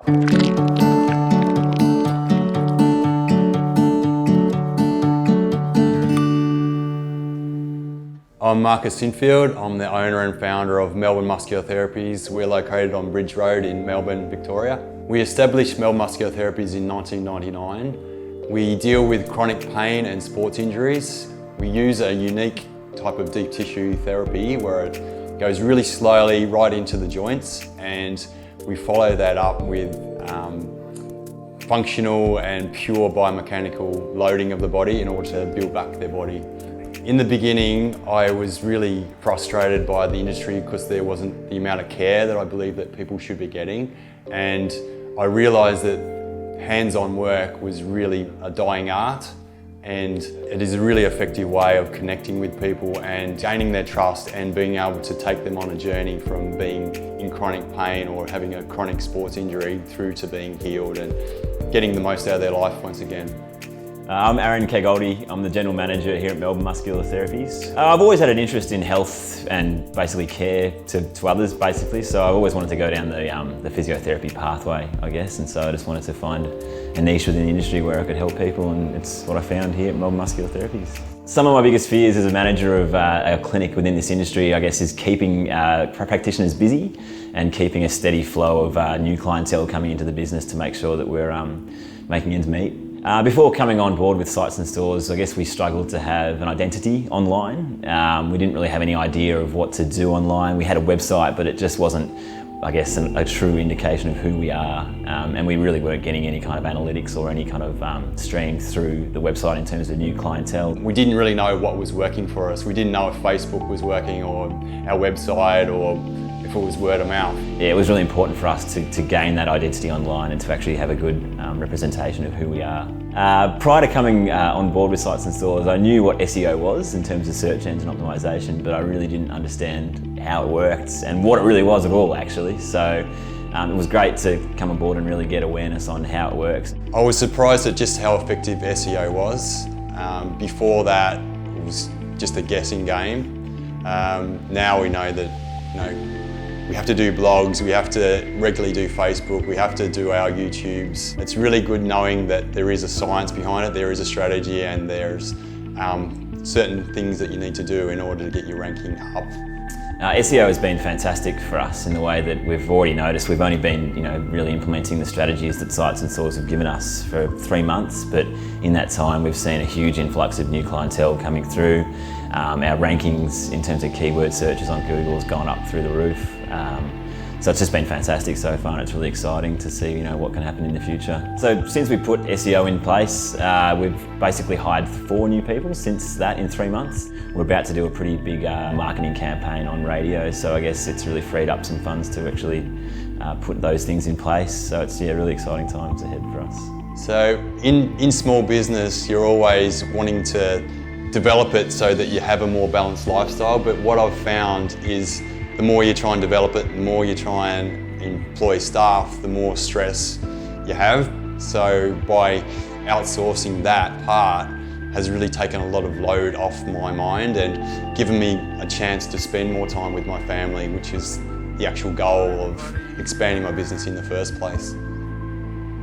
I'm Marcus Sinfield. I'm the owner and founder of Melbourne Muscular Therapies. We're located on Bridge Road in Melbourne, Victoria. We established Melbourne Muscular Therapies in 1999. We deal with chronic pain and sports injuries. We use a unique type of deep tissue therapy where it goes really slowly right into the joints, and we follow that up with functional and pure biomechanical loading of the body in order to build back their body. In the beginning, I was really frustrated by the industry because there wasn't the amount of care that I believe that people should be getting. And I realised that hands-on work was really a dying art, and it is a really effective way of connecting with people and gaining their trust and being able to take them on a journey from being in chronic pain or having a chronic sports injury through to being healed and getting the most out of their life once again. I'm Aaron Kegoldi. I'm the General Manager here at Melbourne Muscular Therapies. I've always had an interest in health and basically care to others, basically. So I've always wanted to go down the physiotherapy pathway, I guess. And so I just wanted to find a niche within the industry where I could help people, and it's what I found here at Melbourne Muscular Therapies. Some of my biggest fears as a manager of a clinic within this industry, I guess, is keeping practitioners busy and keeping a steady flow of new clientele coming into the business to make sure that we're making ends meet. Before coming on board with sites and stores, I guess we struggled to have an identity online. We didn't really have any idea of what to do online. We had a website, but it just wasn't, I guess, a true indication of who we are. And we really weren't getting any kind of analytics or any kind of stream through the website in terms of new clientele. We didn't really know what was working for us. We didn't know if Facebook was working or our website or if it was word of mouth. Yeah, it was really important for us to gain that identity online and to actually have a good representation of who we are. Prior to coming on board with sites and stores, I knew what SEO was in terms of search engine optimization, but I really didn't understand how it worked and what it really was at all, actually. So it was great to come on board and really get awareness on how it works. I was surprised at just how effective SEO was. Before that, it was just a guessing game. Now we know that, we have to do blogs, we have to regularly do Facebook, we have to do our YouTubes. It's really good knowing that there is a science behind it, there is a strategy, and there's certain things that you need to do in order to get your ranking up. SEO has been fantastic for us in the way that we've already noticed. We've only been really implementing the strategies that sites and stores have given us for 3 months, but in that time we've seen a huge influx of new clientele coming through. Our rankings in terms of keyword searches on Google has gone up through the roof. So it's just been fantastic so far, and it's really exciting to see what can happen in the future. So since we put SEO in place, we've basically hired 4 new people since that in 3 months. We're about to do a pretty big marketing campaign on radio, so I guess it's really freed up some funds to actually put those things in place. So it's really exciting times ahead for us. So in small business, you're always wanting to develop it so that you have a more balanced lifestyle, but what I've found is the more you try and develop it, the more you try and employ staff, the more stress you have. So by outsourcing that part has really taken a lot of load off my mind and given me a chance to spend more time with my family, which is the actual goal of expanding my business in the first place.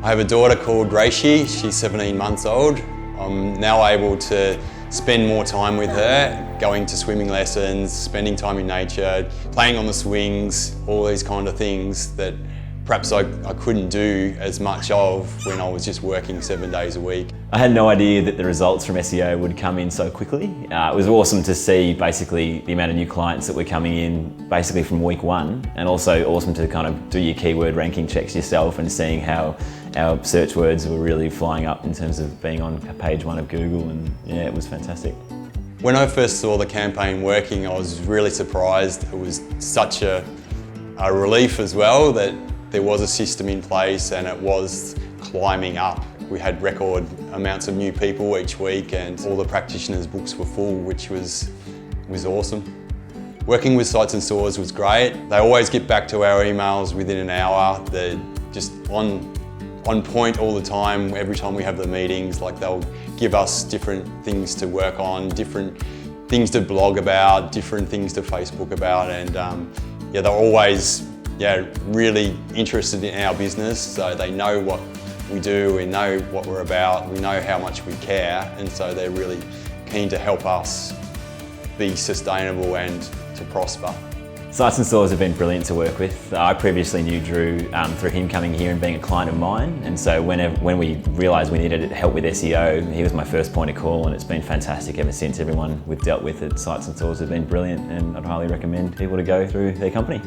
I have a daughter called Reishi. She's 17 months old. I'm now able to spend more time with her, going to swimming lessons, spending time in nature, playing on the swings, all these kind of things that perhaps I couldn't do as much of when I was just working 7 days a week. I had no idea that the results from SEO would come in so quickly. It was awesome to see basically the amount of new clients that were coming in basically from week 1, and also awesome to kind of do your keyword ranking checks yourself and seeing how our search words were really flying up in terms of being on page 1 of Google, and yeah, it was fantastic. When I first saw the campaign working, I was really surprised. It was such a relief as well that there was a system in place and it was climbing up. We had record amounts of new people each week and all the practitioners' books were full, which was awesome. Working with sites and stores was great. They always get back to our emails within an hour. They're just on point all the time. Every time we have the meetings, they'll give us different things to work on, different things to blog about, different things to Facebook about, and they're always really interested in our business, so they know what we do, we know what we're about, we know how much we care, and so they're really keen to help us be sustainable and to prosper. Sites and Stores have been brilliant to work with. I previously knew Drew through him coming here and being a client of mine, and so when we realised we needed help with SEO, he was my first point of call, and it's been fantastic ever since. Everyone we've dealt with at Sites and Stores have been brilliant, and I'd highly recommend people to go through their company.